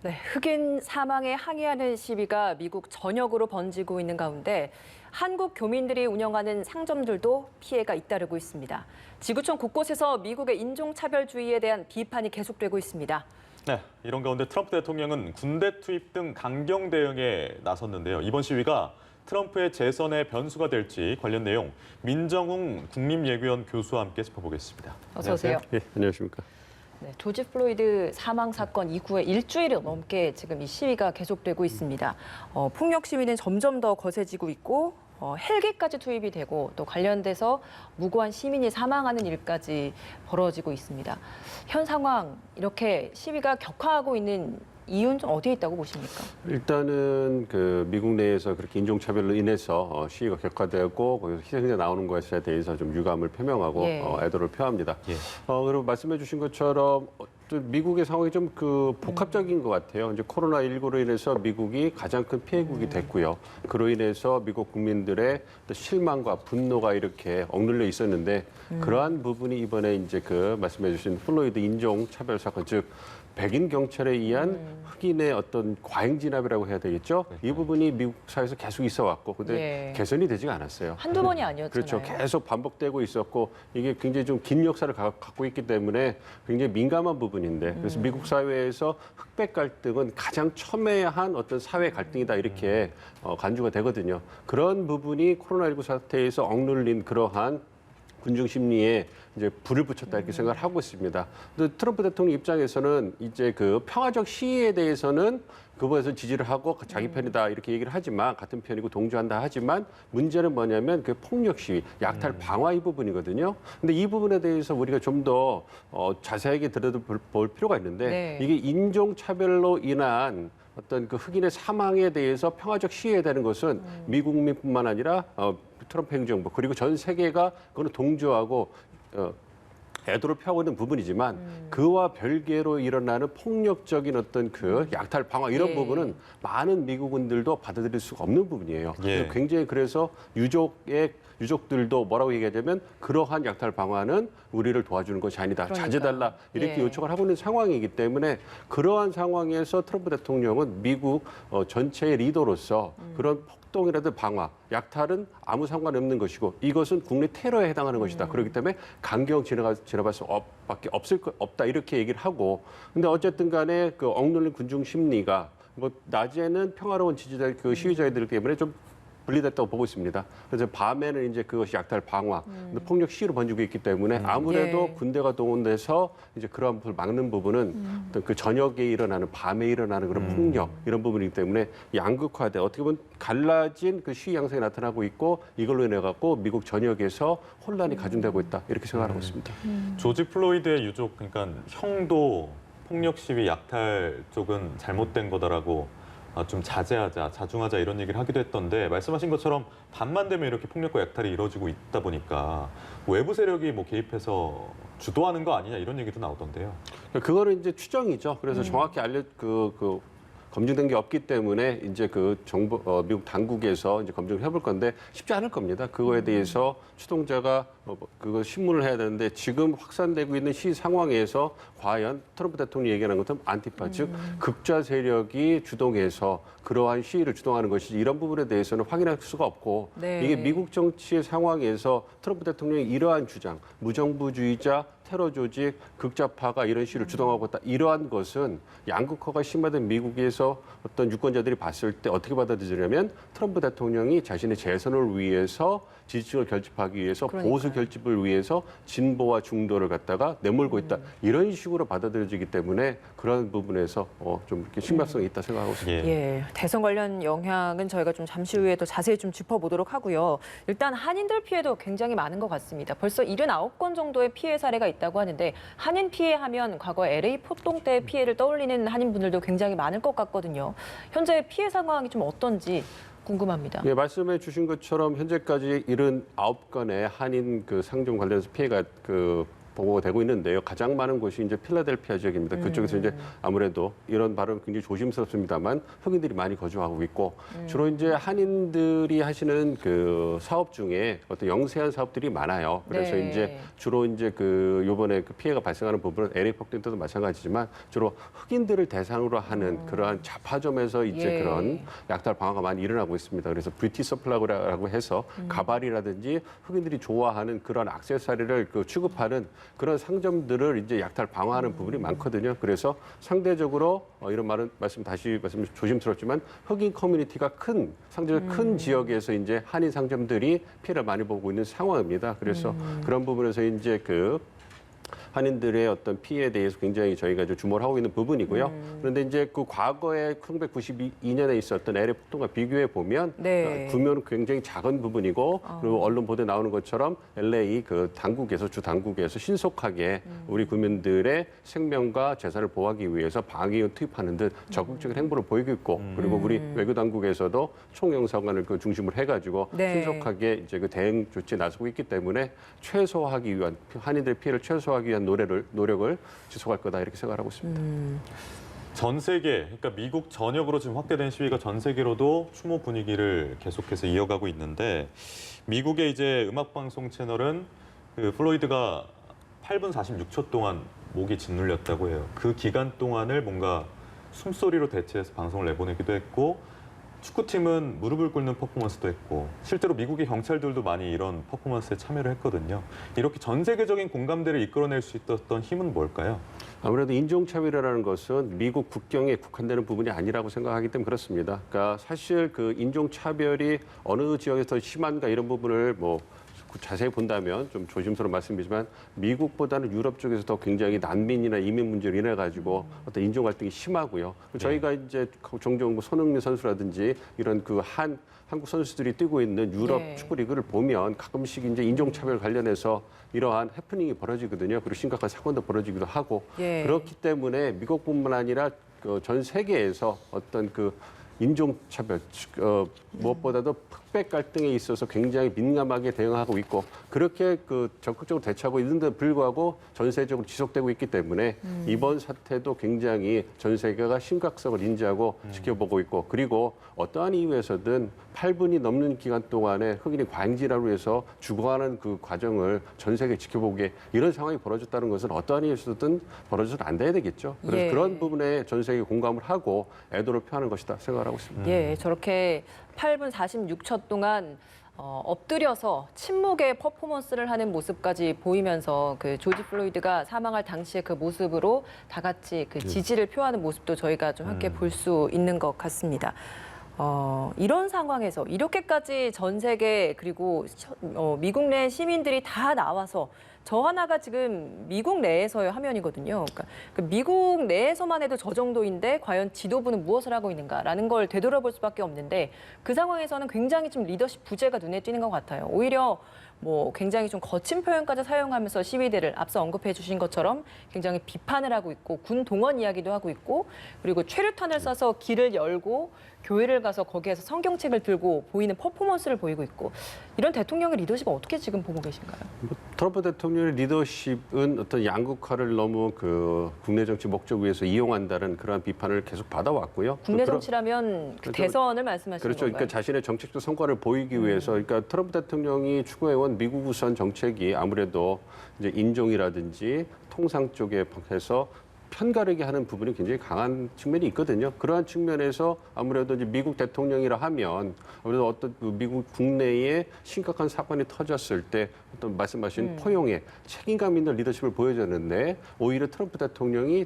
네, 흑인 사망에 항의하는 시위가 미국 전역으로 번지고 있는 가운데 한국 교민들이 운영하는 상점들도 피해가 잇따르고 있습니다. 지구촌 곳곳에서 미국의 인종차별주의에 대한 비판이 계속되고 있습니다. 네, 이런 가운데 트럼프 대통령은 군대 투입 등 강경 대응에 나섰는데요. 이번 시위가 트럼프의 재선의 변수가 될지 관련 내용 민정웅 국립예비원 교수와 함께 짚어보겠습니다. 어서 오세요. 네, 안녕하십니까. 네, 조지 플로이드 사망 사건 이후에 일주일을 넘게 지금 이 시위가 계속되고 있습니다. 폭력 시위는 점점 더 거세지고 있고 헬기까지 투입이 되고 또 관련돼서 무고한 시민이 사망하는 일까지 벌어지고 있습니다. 현 상황 이렇게 시위가 격화하고 있는 이유는 좀 어디에 있다고 보십니까? 일단은 그 미국 내에서 그렇게 인종차별로 인해서 시위가 격화되고 거기서 희생자 나오는 것에 대해서 좀 유감을 표명하고 애도를 표합니다. 그리고 말씀해 주신 것처럼 또 미국의 상황이 좀 그 복합적인 것 같아요. 이제 코로나19로 인해서 미국이 가장 큰 피해국이 됐고요. 그로 인해서 미국 국민들의 또 실망과 분노가 이렇게 억눌려 있었는데 그러한 부분이 이번에 이제 그 말씀해 주신 플로이드 인종차별 사건, 즉 백인 경찰에 의한 흑인의 어떤 과잉 진압이라고 해야 되겠죠. 이 부분이 미국 사회에서 계속 있어 왔고, 근데 개선이 되지가 않았어요. 한두 번이 아니었잖아요. 그렇죠. 계속 반복되고 있었고, 이게 굉장히 좀 긴 역사를 갖고 있기 때문에 굉장히 민감한 부분인데, 그래서 미국 사회에서 흑백 갈등은 가장 첨예한 어떤 사회 갈등이다 이렇게 간주가 되거든요. 그런 부분이 코로나19 사태에서 억눌린 그러한 군중 심리에 이제 불을 붙였다 이렇게 생각을 하고 있습니다. 근데 트럼프 대통령 입장에서는 이제 그 평화적 시위에 대해서는 그거에서 지지를 하고 자기 편이다 이렇게 얘기를 하지만 같은 편이고 동조한다 하지만 문제는 뭐냐면 그 폭력 시위, 약탈 방화 이 부분이거든요. 근데 이 부분에 대해서 우리가 좀 더 자세하게 들여다볼 필요가 있는데 이게 인종 차별로 인한 어떤 그 흑인의 사망에 대해서 평화적 시위해야 되는 것은 미국 국민뿐만 아니라 트럼프 행정부 그리고 전 세계가 그거는 동조하고 애도를 표하고 있는 부분이지만 그와 별개로 일어나는 폭력적인 어떤 그 약탈 방화 이런 부분은 많은 미국인들도 받아들일 수가 없는 부분이에요. 굉장히 그래서 유족들도 뭐라고 얘기하냐면 그러한 약탈 방화는 우리를 도와주는 것이 아니다. 자제달라 이렇게 요청을 하고 있는 상황이기 때문에 그러한 상황에서 트럼프 대통령은 미국 전체의 리더로서 그런 폭동이라든 방화, 약탈은 아무 상관없는 것이고 이것은 국내 테러에 해당하는 것이다. 그렇기 때문에 강경 지나갈 수 밖에 없다 이렇게 얘기를 하고 근데 어쨌든 간에 그 억눌린 군중 심리가 뭐 낮에는 평화로운 지지자 그 시위자들 때문에 좀 분리됐다고 보고 있습니다. 그래서 밤에는 이제 그것이 약탈 방화, 폭력 시위로 번지고 있기 때문에 아무래도 군대가 동원돼서 이제 그러한 부분을 막는 부분은 어떤 그 저녁에 일어나는 밤에 일어나는 그런 폭력 이런 부분이기 때문에 양극화돼 어떻게 보면 갈라진 그 시위 양상이 나타나고 있고 이걸로 인해 갖고 미국 전역에서 혼란이 가중되고 있다 이렇게 생각하고 있습니다. 조지 플로이드의 유족 그러니까 형도 폭력 시위 약탈 쪽은 잘못된 거다라고. 좀 자제하자, 자중하자 이런 얘기를 하기도 했던데 말씀하신 것처럼 밤만 되면 이렇게 폭력과 약탈이 이루어지고 있다 보니까 외부 세력이 뭐 개입해서 주도하는 거 아니냐 이런 얘기도 나오던데요. 그거는 이제 추정이죠. 그래서 정확히 검증된 게 없기 때문에 이제 그 정부 미국 당국에서 이제 검증을 해볼 건데 쉽지 않을 겁니다. 그거에 대해서 추동자가 그거 신문을 해야 되는데 지금 확산되고 있는 시 상황에서 과연 트럼프 대통령이 얘기하는 것은 안티파 즉 극좌 세력이 주동해서 그러한 시위를 주동하는 것이지 이런 부분에 대해서는 확인할 수가 없고 이게 미국 정치의 상황에서 트럼프 대통령이 이러한 주장 무정부주의자 테러 조직, 극좌파가 이런 시위를 주동하고 있다. 이러한 것은 양극화가 심화된 미국에서 어떤 유권자들이 봤을 때 어떻게 받아들이냐면 트럼프 대통령이 자신의 재선을 위해서 지지층을 결집하기 위해서 보수 결집을 위해서 진보와 중도를 갖다가 내몰고 있다. 이런 식으로 받아들여지기 때문에 그런 부분에서 좀 이렇게 심각성이 있다 생각하고 있습니다. 대선 관련 영향은 저희가 좀 잠시 후에 더 자세히 좀 짚어보도록 하고요. 일단 한인들 피해도 굉장히 많은 것 같습니다. 벌써 79건 정도의 피해 사례가 있다고 하는데 한인 피해 하면 과거 LA 폭동 때 피해를 떠올리는 한인분들도 굉장히 많을 것 같거든요. 현재 피해 상황이 좀 어떤지 궁금합니다. 예, 말씀해 주신 것처럼 현재까지 79건의 한인 그 상점 관련해서 피해가 보고가 되고 있는데요. 가장 많은 곳이 이제 필라델피아 지역입니다. 그쪽에서 이제 아무래도 이런 발언 굉장히 조심스럽습니다만 흑인들이 많이 거주하고 있고 주로 이제 한인들이 하시는 그 사업 중에 어떤 영세한 사업들이 많아요. 그래서 네. 이제 주로 이제 그 요번에 그 피해가 발생하는 부분은 LA 폭동 때도 마찬가지지만 주로 흑인들을 대상으로 하는 그러한 잡화점에서 이제 예. 그런 약탈 방화가 많이 일어나고 있습니다. 그래서 뷰티 서플라이라고 해서 가발이라든지 흑인들이 좋아하는 그런 액세서리를 그 취급하는 그런 상점들을 이제 약탈 방화하는 부분이 많거든요. 그래서 상대적으로 이런 말씀 조심스럽지만 흑인 커뮤니티가 상대적으로 큰 지역에서 이제 한인 상점들이 피해를 많이 보고 있는 상황입니다. 그래서 그런 부분에서 이제 그 한인들의 어떤 피해에 대해서 굉장히 저희가 좀 주목을 하고 있는 부분이고요. 그런데 이제 그 과거에 1992년에 있었던 LA 폭동과 비교해 보면 네. 규모는 굉장히 작은 부분이고 그리고 언론 보도에 나오는 것처럼 LA 주 당국에서 신속하게 우리 국민들의 생명과 재산을 보호하기 위해서 방위원 투입하는 듯 적극적인 행보를 보이고 있고 그리고 우리 외교 당국에서도 총영사관을 그 중심으로 해가지고 네. 신속하게 이제 그 대응 조치에 나서고 있기 때문에 최소화하기 위한 한인들의 피해를 최소화하기 위한 노력을 지속할 거다 이렇게 생각하고 있습니다. 전 세계, 그러니까 미국 전역으로 지금 확대된 시위가 전 세계로도 추모 분위기를 계속해서 이어가고 있는데 미국의 이제 음악방송 채널은 그 플로이드가 8분 46초 동안 목이 짓눌렸다고 해요. 그 기간 동안을 뭔가 숨소리로 대체해서 방송을 내보내기도 했고 축구팀은 무릎을 꿇는 퍼포먼스도 했고 실제로 미국의 경찰들도 많이 이런 퍼포먼스에 참여를 했거든요. 이렇게 전 세계적인 공감대를 이끌어낼 수 있었던 힘은 뭘까요? 아무래도 인종차별이라는 것은 미국 국경에 국한되는 부분이 아니라고 생각하기 때문에 그렇습니다. 그러니까 사실 그 인종차별이 어느 지역에서 더 심한가 이런 부분을 뭐 자세히 본다면 좀 조심스러운 말씀이지만 미국보다는 유럽 쪽에서 더 굉장히 난민이나 이민 문제로 인해 가지고 어떤 인종 갈등이 심하고요. 저희가 이제 종종 손흥민 선수라든지 이런 그 한국 선수들이 뛰고 있는 유럽 네. 축구 리그를 보면 가끔씩 이제 인종차별 관련해서 이러한 해프닝이 벌어지거든요. 그리고 심각한 사건도 벌어지기도 하고 예. 그렇기 때문에 미국뿐만 아니라 전 세계에서 어떤 그 인종차별 무엇보다도 흑백 갈등에 있어서 굉장히 민감하게 대응하고 있고 그렇게 그 적극적으로 대처하고 있는데 불구하고 전 세계적으로 지속되고 있기 때문에 이번 사태도 굉장히 전 세계가 심각성을 인지하고 지켜보고 있고 그리고 어떠한 이유에서든 8분이 넘는 기간 동안에 흑인이 과잉질환으로 해서 죽어가는 그 과정을 전 세계 지켜보게 이런 상황이 벌어졌다는 것은 어떠한 이유에서든 벌어져서는 안 돼야 되겠죠. 그래서 예. 그런 부분에 전 세계 공감을 하고 애도를 표하는 것이다 생각을 하고 있습니다. 예, 저렇게 8분 46초 동안 엎드려서 침묵의 퍼포먼스를 하는 모습까지 보이면서 그 조지 플로이드가 사망할 당시의 그 모습으로 다 같이 그 지지를 표하는 모습도 저희가 좀 함께 볼 수 있는 것 같습니다. 이런 상황에서 이렇게까지 전 세계 그리고 미국 내 시민들이 다 나와서 저 하나가 지금 미국 내에서의 화면이거든요. 그러니까 미국 내에서만 해도 저 정도인데 과연 지도부는 무엇을 하고 있는가라는 걸 되돌아볼 수밖에 없는데 그 상황에서는 굉장히 좀 리더십 부재가 눈에 띄는 것 같아요. 오히려 뭐 굉장히 좀 거친 표현까지 사용하면서 시위대를 앞서 언급해 주신 것처럼 굉장히 비판을 하고 있고 군 동원 이야기도 하고 있고 그리고 최루탄을 쏴서 길을 열고 교회를 가서 거기에서 성경책을 들고 보이는 퍼포먼스를 보이고 있고 이런 대통령의 리더십을 어떻게 지금 보고 계신가요? 트럼프 대통령의 리더십은 어떤 양극화를 너무 그 국내 정치 목적 위해서 이용한다는 그러한 비판을 계속 받아왔고요. 국내 정치라면 그 그렇죠. 대선을 말씀하시는 그렇죠. 건가요? 그러니까 자신의 정책적 성과를 보이기 위해서, 그러니까 트럼프 대통령이 추구해온 미국 우선 정책이 아무래도 이제 인종이라든지 통상 쪽에 해서 편가르게 하는 부분이 굉장히 강한 측면이 있거든요. 그러한 측면에서 아무래도 이제 미국 대통령이라 하면 아무래도 어떤 그 미국 국내에 심각한 사건이 터졌을 때 어떤 말씀하신 포용의 책임감 있는 리더십을 보여줬는데 오히려 트럼프 대통령이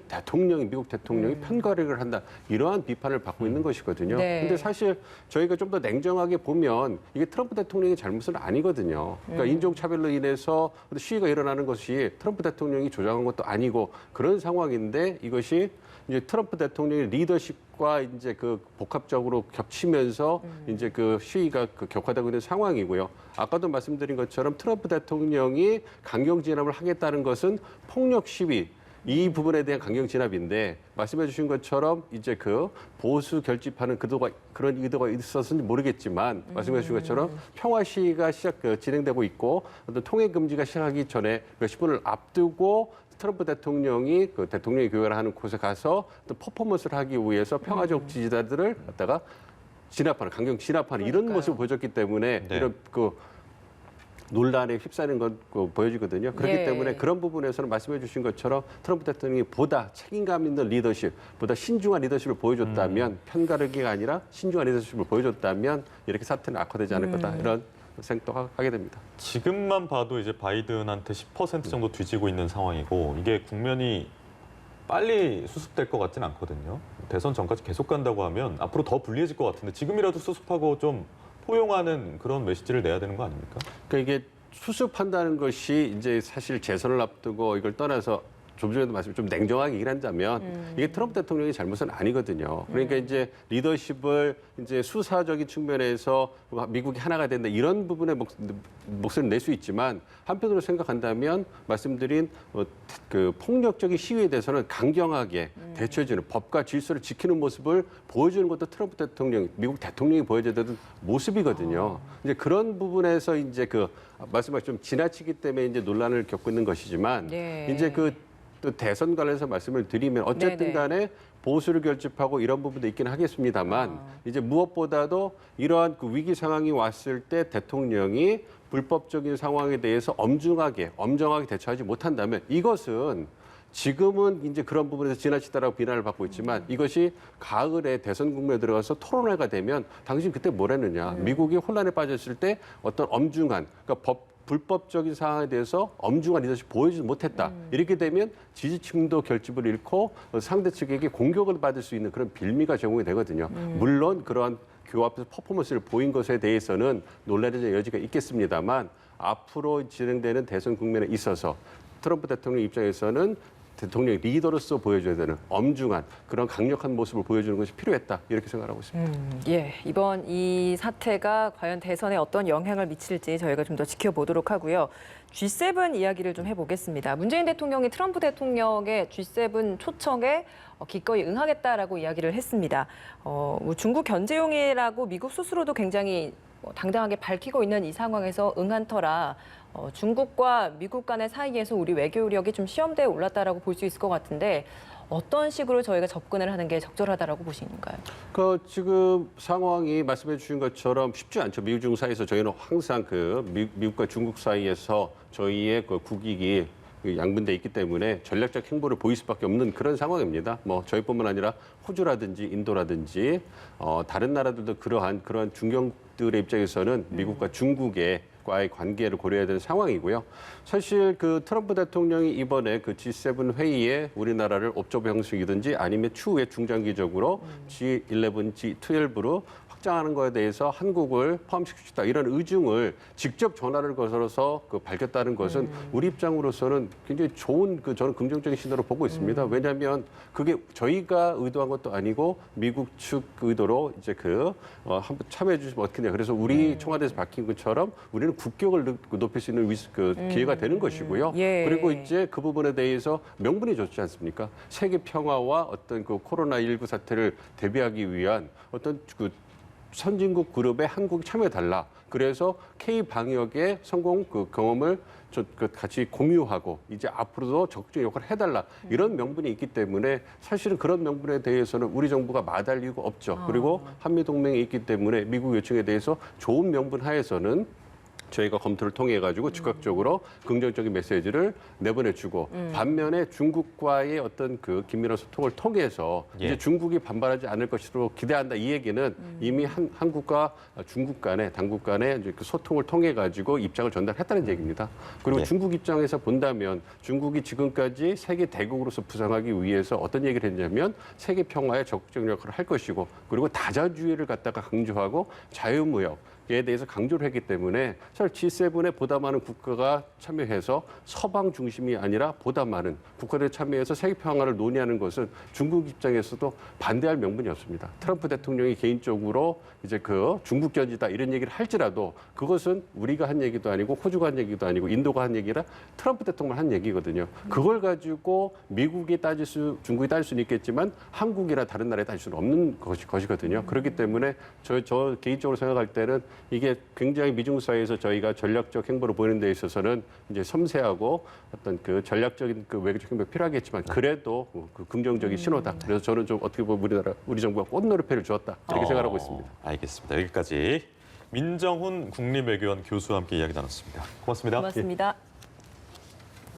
미국 대통령이 편가르기를 한다 이러한 비판을 받고 있는 것이거든요. 네. 근데 사실 저희가 좀 더 냉정하게 보면 이게 트럼프 대통령의 잘못은 아니거든요. 그러니까 인종차별로 인해서 시위가 일어나는 것이 트럼프 대통령이 조장한 것도 아니고 그런 상황인데 이것이 이제 트럼프 대통령의 리더십과 이제 그 복합적으로 겹치면서 이제 그 시위가 격화되고 있는 상황이고요. 아까도 말씀드린 것처럼 트럼프 대통령이 강경 진압을 하겠다는 것은 폭력 시위 이 부분에 대한 강경 진압인데 말씀해 주신 것처럼 이제 그 보수 결집하는 그런 의도가 있었는지 모르겠지만 말씀해 주신 것처럼 평화 시위가 진행되고 있고 어떤 통행 금지가 시작하기 전에 몇십 분을 앞두고 트럼프 대통령이 그 대통령이 교회를 하는 곳에 가서 또 퍼포먼스를 하기 위해서 평화적 지지자들을 갖다가 진압하는 강경 진압하는 이런 그러니까요. 모습을 보여줬기 때문에 네. 이런 그 논란에 휩싸이는 건 보여지거든요. 그렇기 예. 때문에 그런 부분에서는 말씀해 주신 것처럼 트럼프 대통령이 보다 책임감 있는 리더십, 보다 신중한 리더십을 보여줬다면 편가르기가 아니라 신중한 리더십을 보여줬다면 이렇게 사태는 악화되지 않을 거다. 이런 생각하게 됩니다. 지금만 봐도 이제 바이든한테 10% 정도 뒤지고 있는 상황이고 이게 국면이 빨리 수습될 것 같지는 않거든요. 대선 전까지 계속 간다고 하면 앞으로 더 불리해질 것 같은데 지금이라도 수습하고 좀 포용하는 그런 메시지를 내야 되는 거 아닙니까? 그러니까 이게 수습한다는 것이 이제 사실 재선을 앞두고 이걸 떠나서 좀 전에도 말씀 좀 냉정하게 얘기를 한다면 이게 트럼프 대통령의 잘못은 아니거든요. 그러니까 이제 리더십을 이제 수사적인 측면에서 미국이 하나가 된다 이런 부분에 목소리를 낼 수 있지만 한편으로 생각한다면 말씀드린 그 폭력적인 시위에 대해서는 강경하게 대처해주는 법과 질서를 지키는 모습을 보여주는 것도 트럼프 대통령, 미국 대통령이 보여줘야 되는 모습이거든요. 이제 그런 부분에서 이제 그 말씀하신 좀 지나치기 때문에 이제 논란을 겪고 있는 것이지만 네. 이제 그 또 대선 관련해서 말씀을 드리면 어쨌든 네네. 간에 보수를 결집하고 이런 부분도 있긴 하겠습니다만 이제 무엇보다도 이러한 그 위기 상황이 왔을 때 대통령이 불법적인 상황에 대해서 엄정하게 대처하지 못한다면 이것은 지금은 이제 그런 부분에서 지나치다라고 비난을 받고 있지만 이것이 가을에 대선 국면에 들어가서 토론회가 되면 당신 그때 뭘 했느냐. 미국이 혼란에 빠졌을 때 어떤 엄중한 그러니까 불법적인 상황에 대해서 엄중한 리더십 보여주지 못했다. 이렇게 되면 지지층도 결집을 잃고 상대 측에게 공격을 받을 수 있는 그런 빌미가 제공이 되거든요. 물론 그러한 교회 앞에서 퍼포먼스를 보인 것에 대해서는 논란의 여지가 있겠습니다만 앞으로 진행되는 대선 국면에 있어서 트럼프 대통령 입장에서는 대통령 리더로서 보여줘야 되는 엄중한 그런 강력한 모습을 보여주는 것이 필요했다. 이렇게 생각하고 있습니다. 예, 이번 이 사태가 과연 대선에 어떤 영향을 미칠지 저희가 좀 더 지켜보도록 하고요. G7 이야기를 좀 해보겠습니다. 문재인 대통령이 트럼프 대통령의 G7 초청에 기꺼이 응하겠다라고 이야기를 했습니다. 뭐 중국 견제용이라고 미국 스스로도 굉장히 당당하게 밝히고 있는 이 상황에서 응한 터라 중국과 미국 간의 사이에서 우리 외교력이 좀 시험대에 올랐다라고 볼 수 있을 것 같은데 어떤 식으로 저희가 접근을 하는 게 적절하다라고 보시는가요? 그 지금 상황이 말씀해 주신 것처럼 쉽지 않죠. 미국 중국 사이에서 저희는 항상 그 미국과 중국 사이에서 저희의 그 국익이 양분돼 있기 때문에 전략적 행보를 보일 수밖에 없는 그런 상황입니다. 뭐 저희뿐만 아니라 호주라든지 인도라든지 다른 나라들도 그러한 중경들의 입장에서는 미국과 중국의 과의 관계를 고려해야 되는 상황이고요. 사실 그 트럼프 대통령이 이번에 그 G7 회의에 우리나라를 옵저버 형식이든지 아니면 추후에 중장기적으로 G11, G12로 확장하는 것에 대해서 한국을 포함시키고 싶다 이런 의중을 직접 전화를 거슬러서 밝혔다는 것은 우리 입장으로서는 굉장히 좋은 저는 긍정적인 신호로 보고 있습니다. 왜냐하면 그게 저희가 의도한 것도 아니고 미국 측 의도로 이제 한번 참여해 주시면 어떻겠냐. 그래서 우리 청와대에서 밝힌 것처럼 우리는 국격을 높일 수 있는 기회가 되는 것이고요. 예. 그리고 이제 그 부분에 대해서 명분이 좋지 않습니까? 세계 평화와 어떤 그 코로나19 사태를 대비하기 위한 어떤 선진국 그룹에 한국이 참여해달라. 그래서 K 방역의 성공 경험을 같이 공유하고 이제 앞으로도 적극적 역할을 해달라. 이런 명분이 있기 때문에 사실은 그런 명분에 대해서는 우리 정부가 마다할 이유가 없죠. 그리고 한미 동맹이 있기 때문에 미국 요청에 대해서 좋은 명분 하에서는 저희가 검토를 통해 가지고 즉각적으로 긍정적인 메시지를 내보내주고 반면에 중국과의 어떤 그 긴밀한 소통을 통해서 이제 중국이 반발하지 않을 것으로 기대한다. 이 얘기는 이미 한국과 중국 간의 당국 간의 이제 그 소통을 통해 가지고 입장을 전달했다는 얘기입니다. 그리고 중국 입장에서 본다면 중국이 지금까지 세계 대국으로서 부상하기 위해서 어떤 얘기를 했냐면 세계 평화에 적극적 역할을 할 것이고 그리고 다자주의를 갖다가 강조하고 자유무역 대해서 강조를 했기 때문에 사실 G7에 보다 많은 국가가 참여해서 서방 중심이 아니라 보다 많은 국가들이 참여해서 세계 평화를 논의하는 것은 중국 입장에서도 반대할 명분이 없습니다. 트럼프 대통령이 개인적으로 이제 그 중국 견지다 이런 얘기를 할지라도 그것은 우리가 한 얘기도 아니고 호주가 한 얘기도 아니고 인도가 한 얘기라 트럼프 대통령 한 얘기거든요. 그걸 가지고 미국이 중국이 따질 수는 있겠지만 한국이나 다른 나라에 따질 수는 없는 것이거든요. 그렇기 때문에 저 개인적으로 생각할 때는 이게 굉장히 미중 사이에서 저희가 전략적 행보를 보이는 데 있어서는 이제 섬세하고 어떤 그 전략적인 그 외교적 행보가 필요하겠지만 그래도 그 긍정적인 신호다. 그래서 저는 좀 어떻게 보면 우리 정부가 꽃놀이패를 주었다 이렇게 생각하고 있습니다. 알겠습니다. 여기까지 민정훈 국립외교원 교수와 함께 이야기 나눴습니다. 고맙습니다. 고맙습니다.